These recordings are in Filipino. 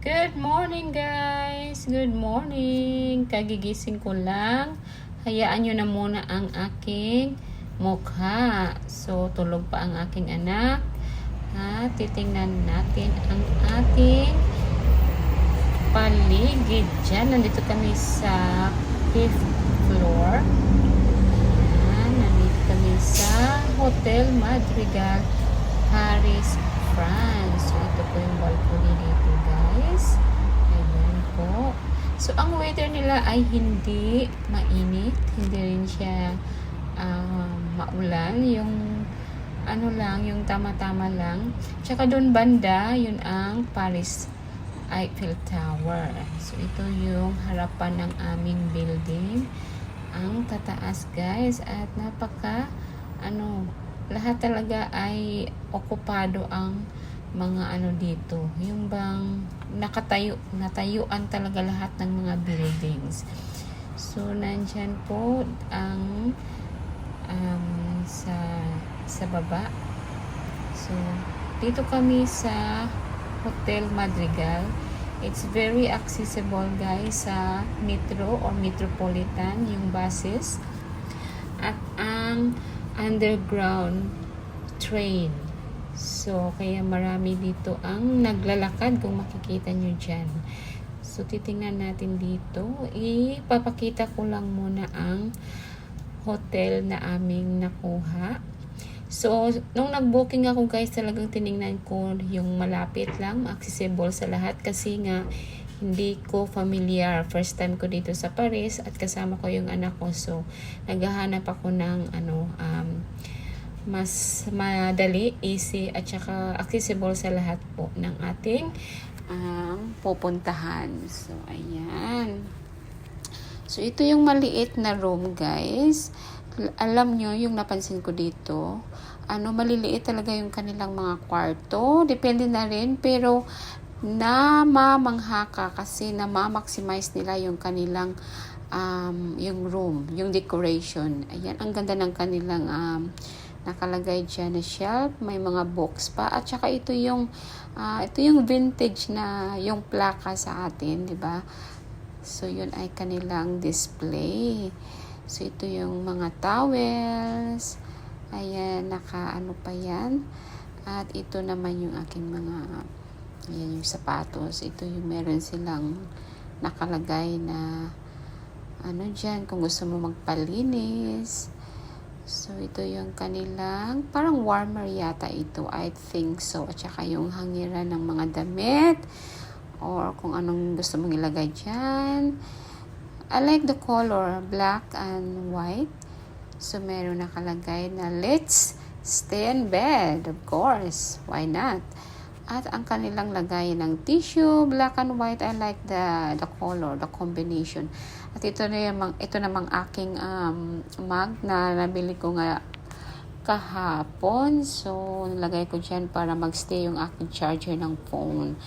Good morning guys! Good morning! Kagigising ko lang. Hayaan nyo na muna ang aking mukha. So, tulog pa ang aking anak. Titingnan natin ang ating paligid dyan. Nandito kami sa 5th floor. Nandito kami sa Hotel Madrigal, Paris, France. So, ito po yung balcony dito, guys. Ayan po. So, ang weather nila ay hindi mainit. Hindi rin siya maulan. Yung ano lang, yung tama-tama lang. Tsaka doon banda, yun ang Paris Eiffel Tower. So, ito yung harapan ng aming building. Ang tataas, guys. At lahat talaga ay okupado ang mga dito. Yung bang natayuan talaga lahat ng mga buildings. So, nandyan po ang sa baba. So, dito kami sa Hotel Madrigal. It's very accessible, guys, sa metro or metropolitan, yung buses. At ang underground train. So, kaya marami dito ang naglalakad kung makikita nyo dyan. So, titingnan natin dito. Ipapakita ko lang muna ang hotel na aming nakuha. So, nung nag-booking ako, guys, talagang tiningnan ko yung malapit lang, accessible sa lahat kasi nga hindi ko familiar. First time ko dito sa Paris at kasama ko yung anak ko. So, naghahanap ako ng mas madali, easy at saka accessible sa lahat po ng ating pupuntahan. So, ayan. So, ito yung maliit na room, guys. Alam nyo, yung napansin ko dito, maliliit talaga yung kanilang mga kwarto. Depende na rin, pero namamangha ka kasi namamaximize nila yung kanilang yung room, yung decoration. Ayan, ang ganda ng kanilang nakalagay dyan na shelf, may mga box pa, at saka ito yung vintage na yung plaka sa atin, di ba? So, yun ay kanilang display. So, ito yung mga towels. Ayan, nakaano pa yan. At ito naman yung aking mga ayan yung sapatos. Ito yung meron silang nakalagay na dyan kung gusto mo magpalinis. So, ito yung kanilang parang warmer yata ito. I think so. At saka yung hangiran ng mga damit or kung anong gusto mong ilagay dyan. I like the color black and white. So, meron nakalagay na let's stay in bed. Of course. Why not? At ang kanilang lagay ng tissue, black and white. I like the color, the combination. At ito namang aking mug na nabili ko nga kahapon. So, nilagay ko dyan para magstay yung aking charger ng phone.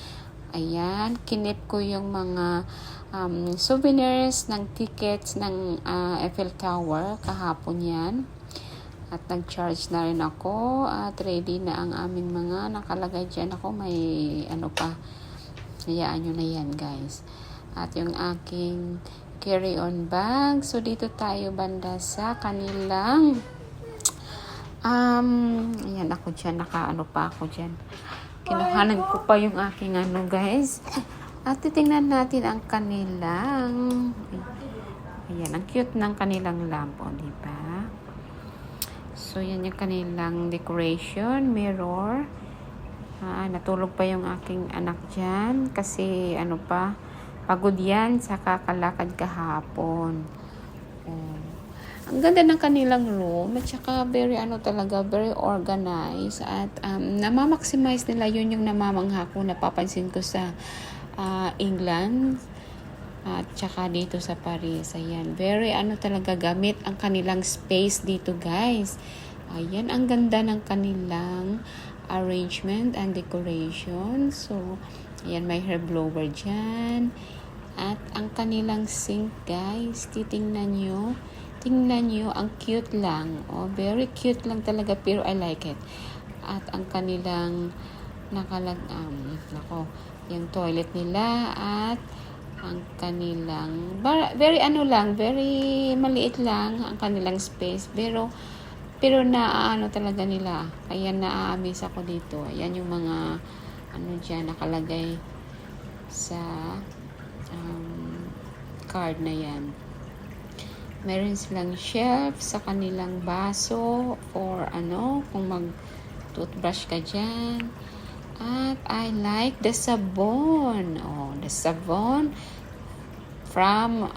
Ayan, kinip ko yung mga souvenirs ng tickets ng Eiffel Tower kahapon yan. At nag-charge na rin ako at ready na ang aming mga nakalagay dyan. Ako may pa. Hayaan nyo na yan, guys. At yung aking carry-on bag. So, dito tayo banda sa kanilang ayan ako dyan. Pa ako dyan. Kinuhanan ko pa yung aking guys. At titingnan natin ang kanilang ayan, ang cute ng kanilang lamp, diba? So, yan yung kanilang decoration, mirror. Natulog pa yung aking anak dyan kasi pagod yan sa kakalakad kahapon. Ang ganda ng kanilang room at saka very very organized at namamaximize nila. Yun yung namamangha ko, napapansin ko sa England at saka dito sa Paris. Ayan, very talaga gamit ang kanilang space dito, guys. Ayan, ang ganda ng kanilang arrangement and decoration. So, ayan, may hair blower dyan. At ang kanilang sink, guys, tingnan nyo, ang cute lang. Very cute lang talaga, pero I like it. At ang kanilang yung toilet nila at ang kanilang very very maliit lang ang kanilang space, pero naaano talaga nila, kaya naa-amaze ako dito. Ayan yung mga dyan nakalagay sa card na yan. Meron silang shelf sa kanilang baso for kung mag toothbrush ka dyan. At I like the sabon. The sabon from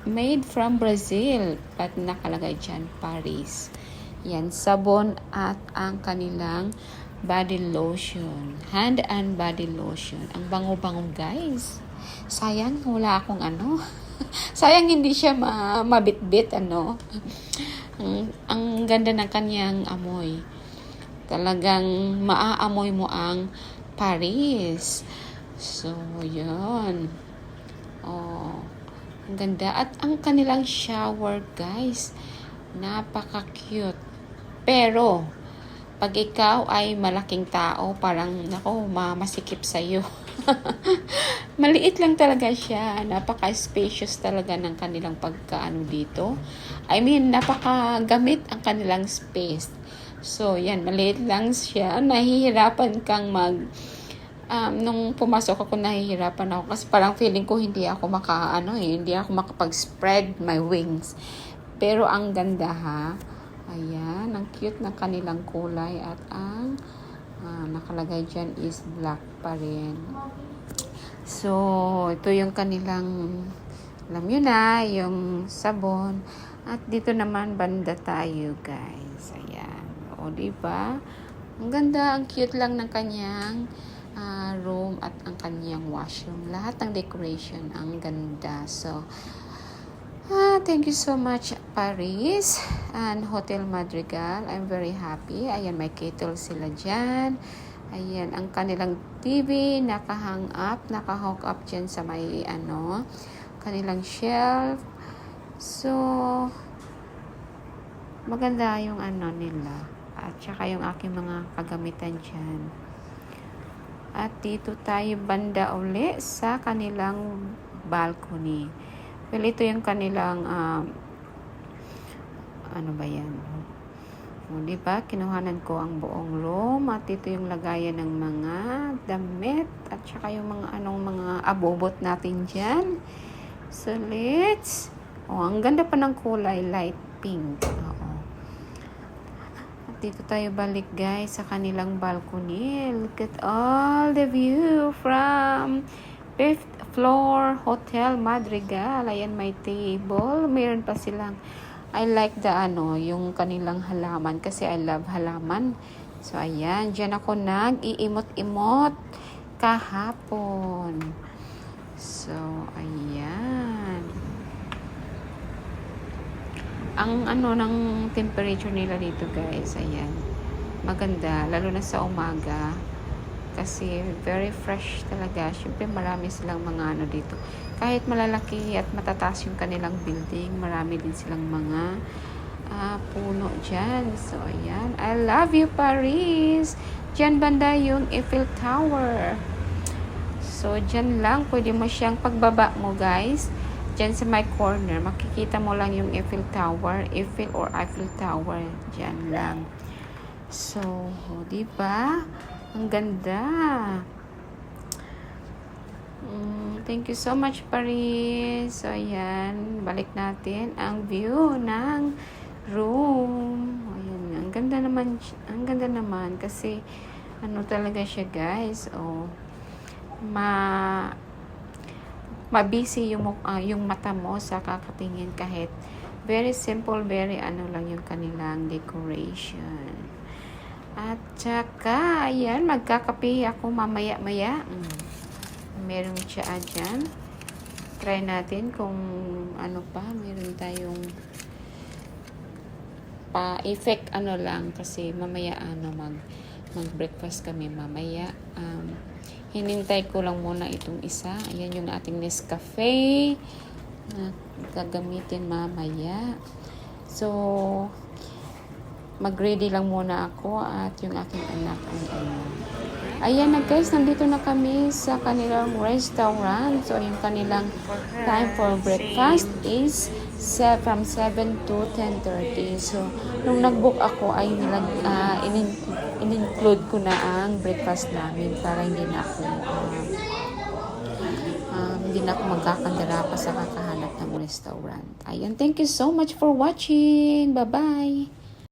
made from Brazil, but nakalagay dyan Paris. Yan, sabon at ang kanilang body lotion, hand and body lotion. Ang bango-bango, guys. Sayang wala akong sayang hindi siya mabitbit ang ganda ng kanyang amoy. Talagang maaamoy mo ang Paris. So, yun. Ang ganda. At ang kanilang shower, guys, napaka-cute. Pero, pag ikaw ay malaking tao, parang, masikip sa'yo. Maliit lang talaga siya. Napaka-spacious talaga ng kanilang pagkaano dito. I mean, napaka-gamit ang kanilang space. So, yan, maliit lang siya. Nahihirapan kang nung pumasok ako, nahihirapan ako kasi parang feeling ko hindi ako hindi ako makapag-spread my wings. Pero ang ganda, ha. Ayan, ang cute ng kanilang kulay at ang nakalagay dyan is black pa rin. So, ito yung kanilang, alam nyo na, yung sabon. At dito naman banda tayo, guys. Ayan. O, diba? Ang ganda, ang cute lang ng kanyang room at ang kanyang washroom. Lahat ng decoration, ang ganda. So, thank you so much, Paris and Hotel Madrigal. I'm very happy. Ayan, may kettle sila dyan. Ayan, ang kanilang TV, naka-hang up, naka-hook up dyan sa may, kanilang shelf. So, maganda yung nila. At saka yung aking mga kagamitan dyan. At dito tayo banda uli sa kanilang balcony. Well, ito yung kanilang, ano ba yan? O, diba? Kinuhanan ko ang buong room. At ito yung lagayan ng mga damit. At saka yung mga abobot natin dyan. So, ang ganda pa ng kulay. Light pink. Oo. At dito tayo balik, guys, sa kanilang balcony. Look at all the view from 5th floor Hotel Madrigal. Ayan, may table. Mayroon pa silang, I like the yung kanilang halaman kasi I love halaman. So, ayan, dyan ako nag-iimot-imot kahapon. So, ayan. Ang ng temperature nila dito, guys, ayan. Maganda, lalo na sa umaga. Kasi very fresh talaga. Siyempre marami silang mga dito. Kahit malalaki at matataas yung kanilang building, marami din silang mga puno dyan. So, ayan. I love you, Paris! Dyan banda yung Eiffel Tower. So, dyan lang. Pwede mo siyang pagbaba mo, guys. Dyan sa my corner, makikita mo lang yung Eiffel Tower. Eiffel or Eiffel Tower. Dyan lang. So, diba? Ang ganda. Thank you so much, Paris. So, ayan. Balik natin ang view ng room. Ayan. Ang ganda naman. Ang ganda naman. Kasi, talaga siya, guys. Mabisi yung mata mo sa kakatingin kahit very simple, very lang yung kanilang decoration. At saka, ayan, magkakape ako mamaya-maya. Merong tsaa dyan. Try natin kung meron tayong pa-effect lang kasi mamaya mag-breakfast kami mamaya. Hinintay ko lang muna itong isa. Ayan yung ating Nescafe na gagamitin mamaya. So, mag-ready lang muna ako at yung aking anak ang Ayan na guys, nandito na kami sa kanilang restaurant. So, yung kanilang time for breakfast is from 7 to 10:30. So, nung nag-book ako ay in-include ko na ang breakfast namin para hindi na ako magkakandara pa sa kakahanap ng restaurant. Ayan, thank you so much for watching. Bye-bye!